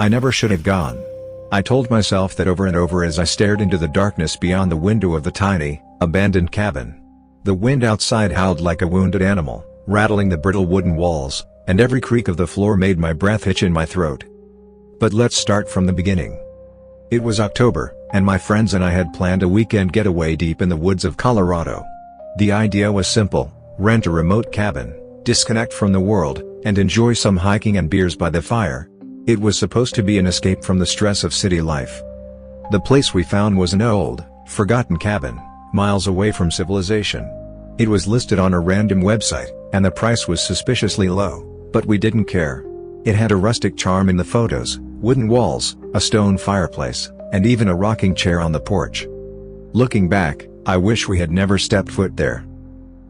I never should have gone. I told myself that over and over as I stared into the darkness beyond the window of the tiny, abandoned cabin. The wind outside howled like a wounded animal, rattling the brittle wooden walls, and every creak of the floor made my breath hitch in my throat. But let's start from the beginning. It was October, and my friends and I had planned a weekend getaway deep in the woods of Colorado. The idea was simple: rent a remote cabin, disconnect from the world, and enjoy some hiking and beers by the fire. It was supposed to be an escape from the stress of city life. The place we found was an old, forgotten cabin, miles away from civilization. It was listed on a random website, and the price was suspiciously low, but we didn't care. It had a rustic charm in the photos: wooden walls, a stone fireplace, and even a rocking chair on the porch. Looking back, I wish we had never stepped foot there.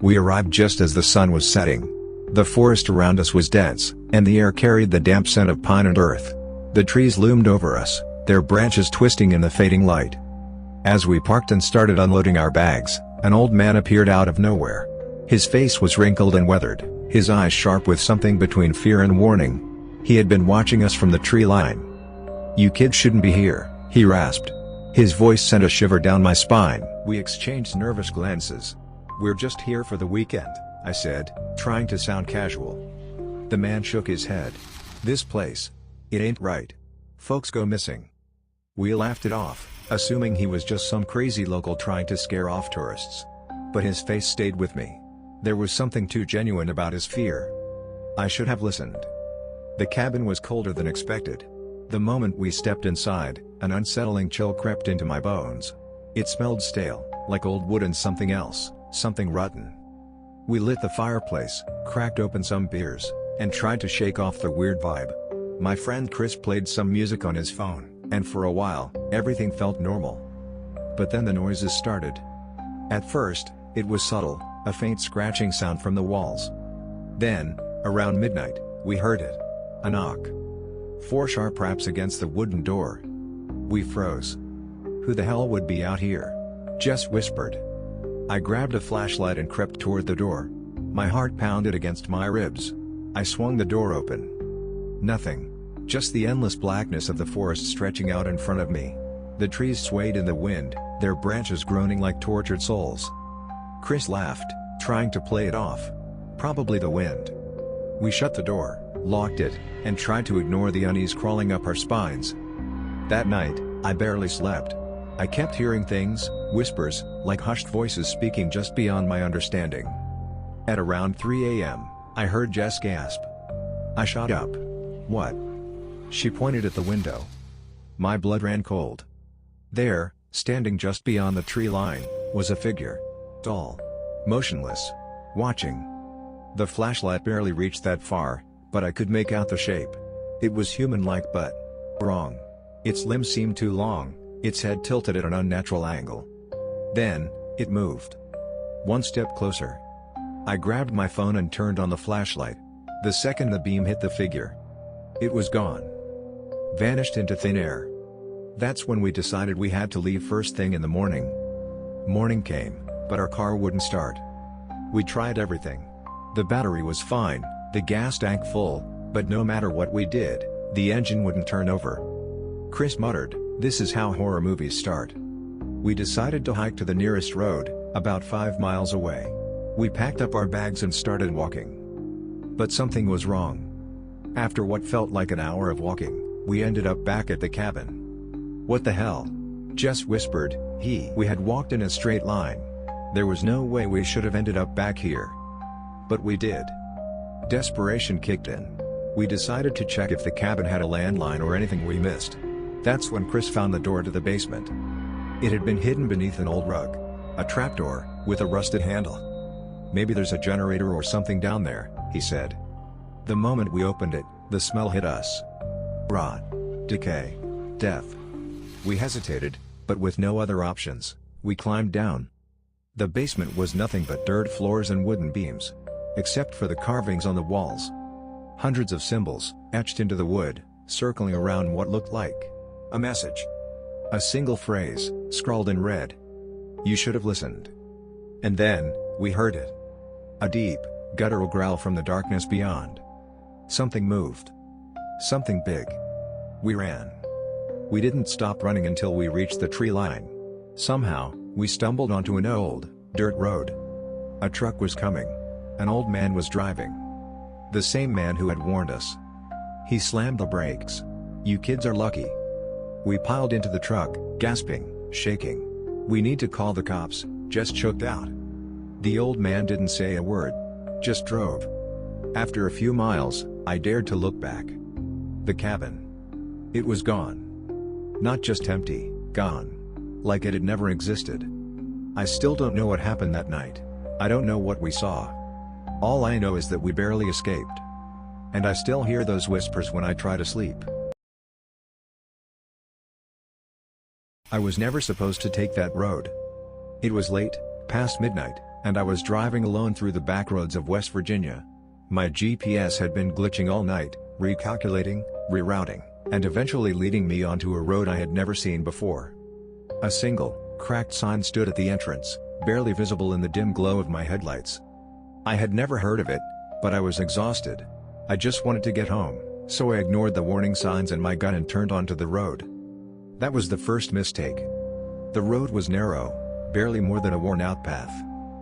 We arrived just as the sun was setting. The forest around us was dense, and the air carried the damp scent of pine and earth. The trees loomed over us, their branches twisting in the fading light. As we parked and started unloading our bags, an old man appeared out of nowhere. His face was wrinkled and weathered, his eyes sharp with something between fear and warning. He had been watching us from the tree line. "You kids shouldn't be here," he rasped. His voice sent a shiver down my spine. We exchanged nervous glances. "We're just here for the weekend," I said, trying to sound casual. The man shook his head. "This place, it ain't right. Folks go missing." We laughed it off, assuming he was just some crazy local trying to scare off tourists. But his face stayed with me. There was something too genuine about his fear. I should have listened. The cabin was colder than expected. The moment we stepped inside, an unsettling chill crept into my bones. It smelled stale, like old wood and something else, something rotten. We lit the fireplace, cracked open some beers, and tried to shake off the weird vibe. My friend Chris played some music on his phone, and for a while, everything felt normal. But then the noises started. At first, it was subtle, a faint scratching sound from the walls. Then, around midnight, we heard it. A knock. 4 sharp raps against the wooden door. We froze. "Who the hell would be out here?" Jess whispered. I grabbed a flashlight and crept toward the door. My heart pounded against my ribs. I swung the door open. Nothing. Just the endless blackness of the forest stretching out in front of me. The trees swayed in the wind, their branches groaning like tortured souls. Chris laughed, trying to play it off. Probably the wind. We shut the door, locked it, and tried to ignore the unease crawling up our spines. That night, I barely slept. I kept hearing things, whispers, like hushed voices speaking just beyond my understanding. At around 3 a.m., I heard Jess gasp. I shot up. "What?" She pointed at the window. My blood ran cold. There, standing just beyond the tree line, was a figure. Tall. Motionless. Watching. The flashlight barely reached that far, but I could make out the shape. It was human-like but wrong. Its limbs seemed too long, its head tilted at an unnatural angle. Then, it moved. One step closer. I grabbed my phone and turned on the flashlight. The second the beam hit the figure, it was gone. Vanished into thin air. That's when we decided we had to leave first thing in the morning. Morning came, but our car wouldn't start. We tried everything. The battery was fine, the gas tank full, but no matter what we did, the engine wouldn't turn over. Chris muttered, "This is how horror movies start." We decided to hike to the nearest road, about 5 miles away. We packed up our bags and started walking. But something was wrong. After what felt like an hour of walking, we ended up back at the cabin. "What the hell?" Jess whispered. We had walked in a straight line. There was no way we should have ended up back here. But we did. Desperation kicked in. We decided to check if the cabin had a landline or anything we missed. That's when Chris found the door to the basement. It had been hidden beneath an old rug. A trapdoor, with a rusted handle. "Maybe there's a generator or something down there," he said. The moment we opened it, the smell hit us. Rot. Decay. Death. We hesitated, but with no other options, we climbed down. The basement was nothing but dirt floors and wooden beams. Except for the carvings on the walls. Hundreds of symbols, etched into the wood, circling around what looked like a message. A single phrase, scrawled in red. "You should have listened." And then, we heard it. A deep, guttural growl from the darkness beyond. Something moved. Something big. We ran. We didn't stop running until we reached the tree line. Somehow, we stumbled onto an old, dirt road. A truck was coming. An old man was driving. The same man who had warned us. He slammed the brakes. "You kids are lucky." We piled into the truck, gasping, shaking. "We need to call the cops," just choked out. The old man didn't say a word. Just drove. After a few miles, I dared to look back. The cabin. It was gone. Not just empty, gone. Like it had never existed. I still don't know what happened that night. I don't know what we saw. All I know is that we barely escaped. And I still hear those whispers when I try to sleep. I was never supposed to take that road. It was late, past midnight, and I was driving alone through the back roads of West Virginia. My GPS had been glitching all night, recalculating, rerouting, and eventually leading me onto a road I had never seen before. A single, cracked sign stood at the entrance, barely visible in the dim glow of my headlights. I had never heard of it, but I was exhausted. I just wanted to get home, so I ignored the warning signs and my gun and turned onto the road. That was the first mistake. The road was narrow, barely more than a worn-out path.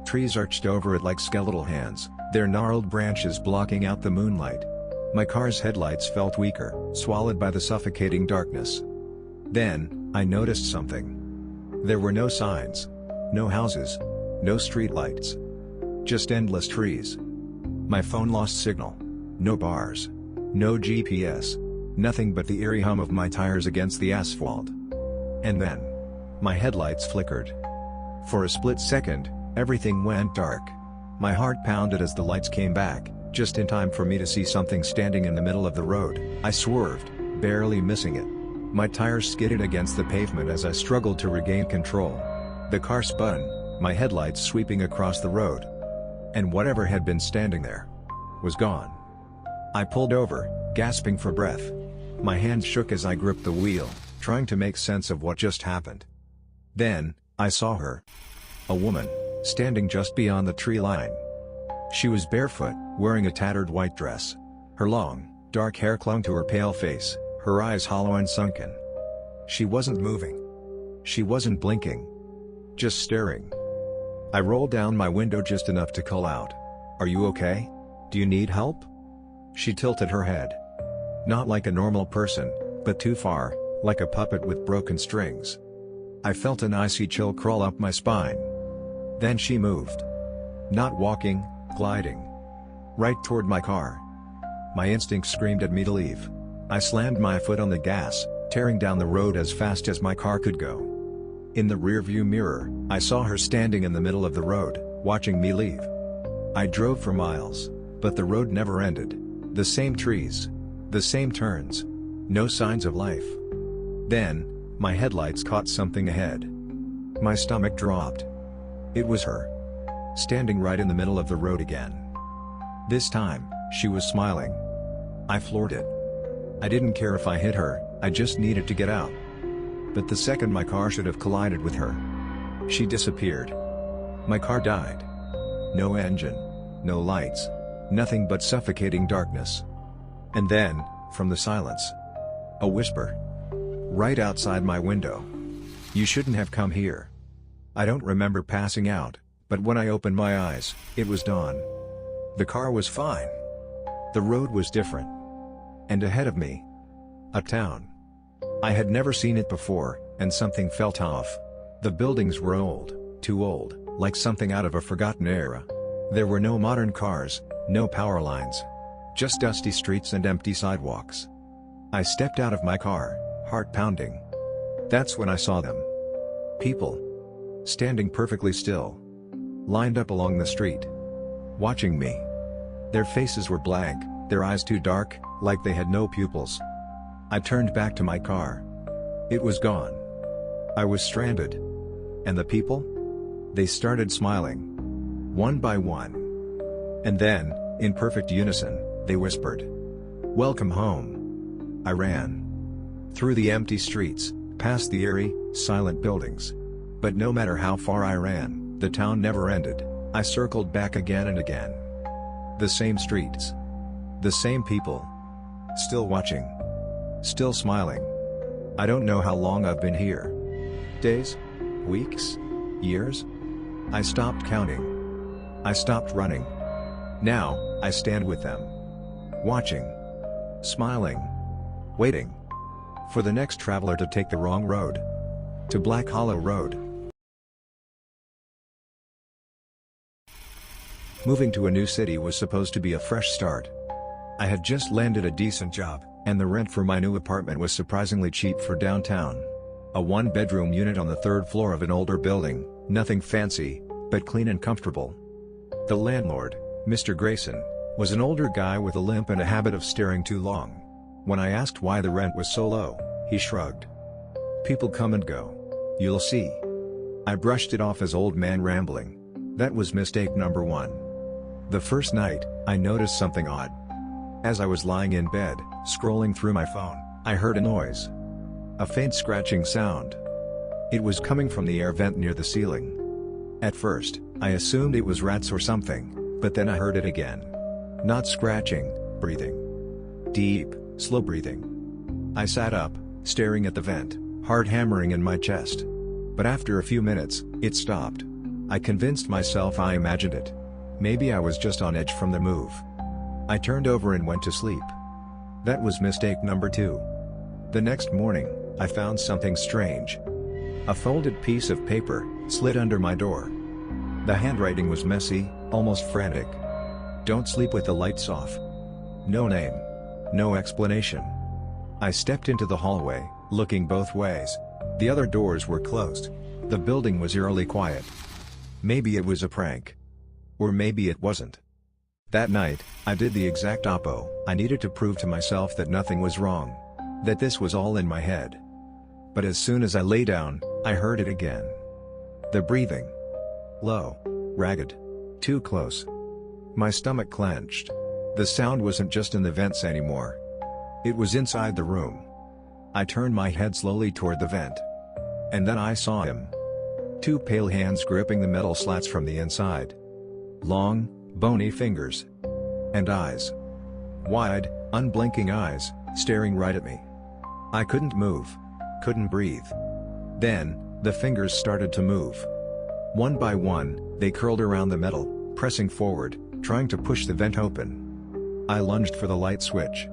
Trees arched over it like skeletal hands, their gnarled branches blocking out the moonlight. My car's headlights felt weaker, swallowed by the suffocating darkness. Then, I noticed something. There were no signs. No houses. No streetlights. Just endless trees. My phone lost signal. No bars. No GPS. Nothing but the eerie hum of my tires against the asphalt. And then, my headlights flickered. For a split second, everything went dark. My heart pounded as the lights came back, just in time for me to see something standing in the middle of the road. I swerved, barely missing it. My tires skidded against the pavement as I struggled to regain control. The car spun, my headlights sweeping across the road. And whatever had been standing there was gone. I pulled over, gasping for breath. My hands shook as I gripped the wheel, trying to make sense of what just happened. Then, I saw her. A woman, standing just beyond the tree line. She was barefoot, wearing a tattered white dress. Her long, dark hair clung to her pale face, her eyes hollow and sunken. She wasn't moving. She wasn't blinking. Just staring. I rolled down my window just enough to call out, "Are you okay? Do you need help?" She tilted her head. Not like a normal person, but too far, like a puppet with broken strings. I felt an icy chill crawl up my spine. Then she moved. Not walking, gliding. Right toward my car. My instinct screamed at me to leave. I slammed my foot on the gas, tearing down the road as fast as my car could go. In the rearview mirror, I saw her standing in the middle of the road, watching me leave. I drove for miles, but the road never ended. The same trees. The same turns. No signs of life. Then, my headlights caught something ahead. My stomach dropped. It was her. Standing right in the middle of the road again. This time, she was smiling. I floored it. I didn't care if I hit her, I just needed to get out. But the second my car should have collided with her, she disappeared. My car died. No engine. No lights. Nothing but suffocating darkness. And then, from the silence, a whisper. Right outside my window. "You shouldn't have come here." I don't remember passing out, but when I opened my eyes, it was dawn. The car was fine. The road was different. And ahead of me, a town. I had never seen it before, and something felt off. The buildings were old, too old, like something out of a forgotten era. There were no modern cars, no power lines. Just dusty streets and empty sidewalks. I stepped out of my car, heart pounding. That's when I saw them. People. Standing perfectly still. Lined up along the street. Watching me. Their faces were blank, their eyes too dark, like they had no pupils. I turned back to my car. It was gone. I was stranded. And the people? They started smiling. One by one. And then, in perfect unison, they whispered, "Welcome home." I ran. Through the empty streets, past the eerie, silent buildings. But no matter how far I ran, the town never ended. I circled back again and again. The same streets. The same people. Still watching. still smiling. I don't know how long I've been here. Days? Weeks? Years? I stopped counting. I stopped running. Now, I stand with them. Watching. Smiling. Waiting. For the next traveler to take the wrong road. To Black Hollow Road. Moving to a new city was supposed to be a fresh start. I had just landed a decent job, and the rent for my new apartment was surprisingly cheap for downtown. A one-bedroom unit on the third floor of an older building, nothing fancy, but clean and comfortable. The landlord, Mr. Grayson, was an older guy with a limp and a habit of staring too long. When I asked why the rent was so low, he shrugged. "People come and go. You'll see." I brushed it off as old man rambling. That was mistake number one. The first night, I noticed something odd. As I was lying in bed, scrolling through my phone, I heard a noise. A faint scratching sound. It was coming from the air vent near the ceiling. At first, I assumed it was rats or something, but then I heard it again. Not scratching, breathing. Deep, slow breathing. I sat up, staring at the vent, heart hammering in my chest. But after a few minutes, it stopped. I convinced myself I imagined it. Maybe I was just on edge from the move. I turned over and went to sleep. That was mistake number two. The next morning, I found something strange. A folded piece of paper, slid under my door. The handwriting was messy, almost frantic. "Don't sleep with the lights off." No name. No explanation. I stepped into the hallway, looking both ways. The other doors were closed. The building was eerily quiet. Maybe it was a prank. Or maybe it wasn't. That night, I did the exact oppo. I needed to prove to myself that nothing was wrong. That this was all in my head. But as soon as I lay down, I heard it again. The breathing. Low. Ragged. Too close. My stomach clenched. The sound wasn't just in the vents anymore. It was inside the room. I turned my head slowly toward the vent. And then I saw him. Two pale hands gripping the metal slats from the inside. Long, bony fingers. And eyes. Wide, unblinking eyes, staring right at me. I couldn't move. Couldn't breathe. Then, the fingers started to move. One by one, they curled around the metal, pressing forward, trying to push the vent open. I lunged for the light switch.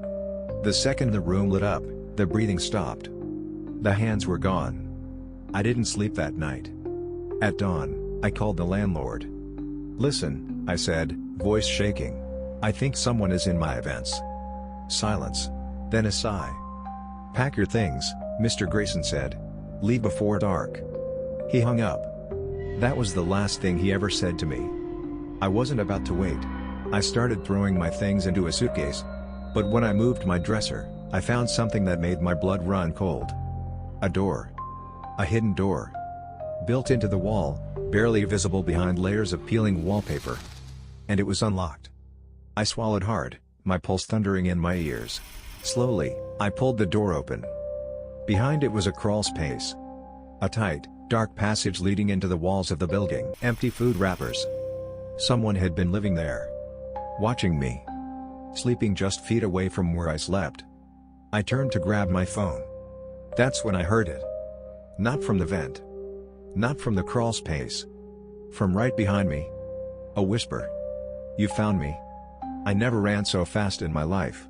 The second the room lit up, the breathing stopped. The hands were gone. I didn't sleep that night. At dawn, I called the landlord. "Listen," I said, voice shaking. "I think someone is in my vents." Silence. Then a sigh. "Pack your things," Mr. Grayson said. "Leave before dark." He hung up. That was the last thing he ever said to me. I wasn't about to wait. I started throwing my things into a suitcase. But when I moved my dresser, I found something that made my blood run cold. A door. A hidden door. Built into the wall, barely visible behind layers of peeling wallpaper. And it was unlocked. I swallowed hard, my pulse thundering in my ears. Slowly, I pulled the door open. Behind it was a crawl space. A tight, dark passage leading into the walls of the building. Empty food wrappers. Someone had been living there. Watching me. Sleeping just feet away from where I slept. I turned to grab my phone. That's when I heard it. Not from the vent. Not from the crawl space. From right behind me. A whisper. "You found me." I never ran so fast in my life.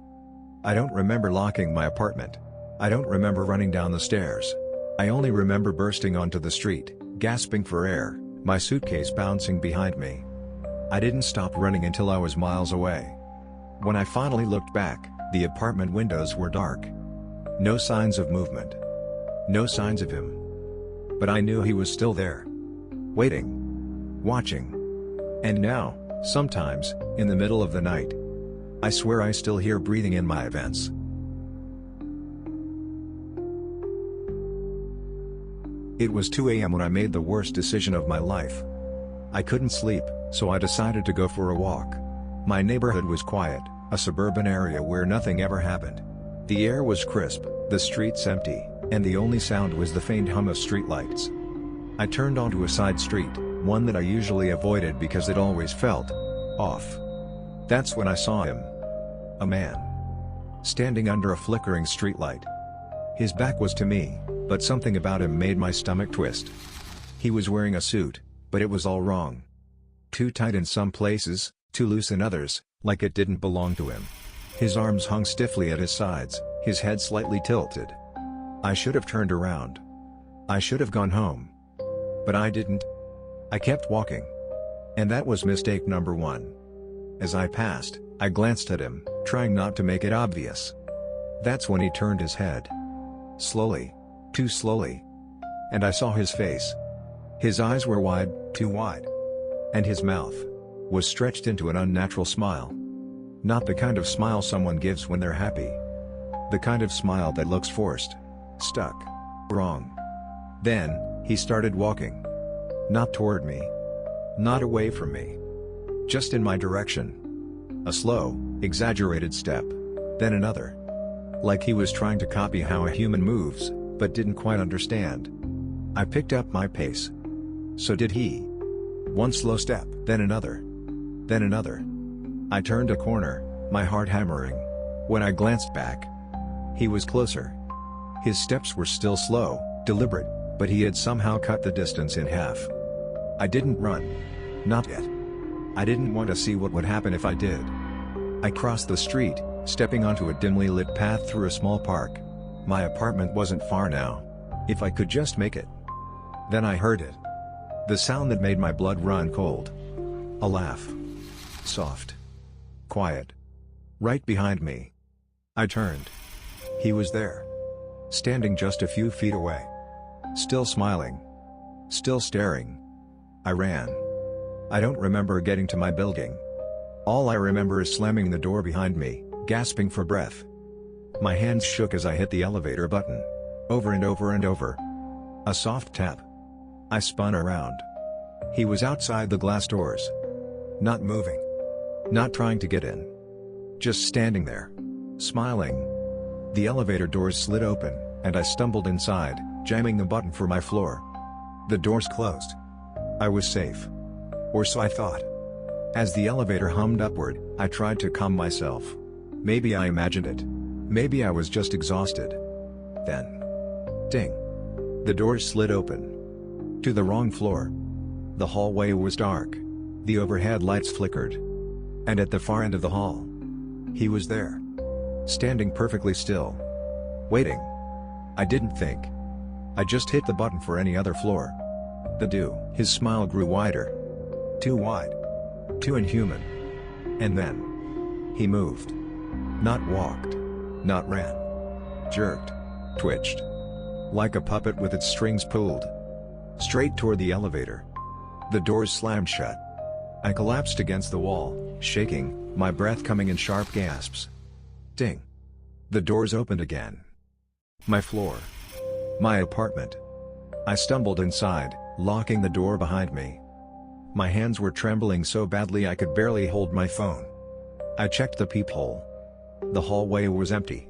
I don't remember locking my apartment. I don't remember running down the stairs. I only remember bursting onto the street, gasping for air, my suitcase bouncing behind me. I didn't stop running until I was miles away. When I finally looked back, the apartment windows were dark. No signs of movement. No signs of him. But I knew he was still there. Waiting. Watching. And now, sometimes, in the middle of the night, I swear I still hear breathing in my vents. It was 2 a.m. when I made the worst decision of my life. I couldn't sleep, so I decided to go for a walk. My neighborhood was quiet, a suburban area where nothing ever happened. The air was crisp, the streets empty, and the only sound was the faint hum of streetlights. I turned onto a side street, one that I usually avoided because it always felt off. That's when I saw him. A man. standing under a flickering streetlight. His back was to me, but something about him made my stomach twist. He was wearing a suit, but it was all wrong. Too tight in some places, too loose in others, like it didn't belong to him. His arms hung stiffly at his sides, his head slightly tilted. I should have turned around. I should have gone home. But I didn't. I kept walking. And that was mistake number one. As I passed, I glanced at him, trying not to make it obvious. That's when he turned his head. Slowly. Too slowly. And I saw his face. His eyes were wide, too wide. And his mouth was stretched into an unnatural smile. Not the kind of smile someone gives when they're happy. The kind of smile that looks forced. Stuck. Wrong. Then, he started walking. Not toward me. Not away from me. Just in my direction. A slow, exaggerated step. Then another. Like he was trying to copy how a human moves, but didn't quite understand. I picked up my pace. So did he. One slow step, then another. Then another. I turned a corner, my heart hammering. When I glanced back, he was closer. His steps were still slow, deliberate, but he had somehow cut the distance in half. I didn't run. Not yet. I didn't want to see what would happen if I did. I crossed the street, stepping onto a dimly lit path through a small park. My apartment wasn't far now. If I could just make it. Then I heard it. The sound that made my blood run cold. A laugh. Soft. Quiet. Right behind me. I turned. He was there. Standing just a few feet away. Still smiling. Still staring. I ran. I don't remember getting to my building. All I remember is slamming the door behind me, gasping for breath. My hands shook as I hit the elevator button. Over and over and over. A soft tap. I spun around. He was outside the glass doors. Not moving. Not trying to get in. Just standing there. Smiling. The elevator doors slid open, and I stumbled inside, jamming the button for my floor. The doors closed. I was safe. Or so I thought. As the elevator hummed upward, I tried to calm myself. Maybe I imagined it. Maybe I was just exhausted. Then. Ding. The doors slid open. To the wrong floor. The hallway was dark. The overhead lights flickered. And at the far end of the hall, he was there. Standing perfectly still. Waiting. I didn't think. I just hit the button for any other floor. His smile grew wider. Too wide. Too inhuman. And then. He moved. Not walked. Not ran. Jerked. Twitched. Like a puppet with its strings pulled. Straight toward the elevator. The doors slammed shut. I collapsed against the wall, shaking, my breath coming in sharp gasps. Ding. The doors opened again. My floor. My apartment. I stumbled inside, locking the door behind me. My hands were trembling so badly I could barely hold my phone. I checked the peephole. The hallway was empty.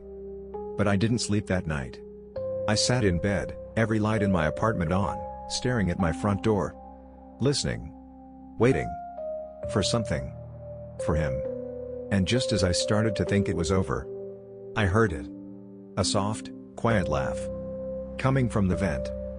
But I didn't sleep that night. I sat in bed, every light in my apartment on, staring at my front door. Listening. Waiting. For something. For him. And just as I started to think it was over, I heard it. A soft, quiet laugh. Coming from the vent.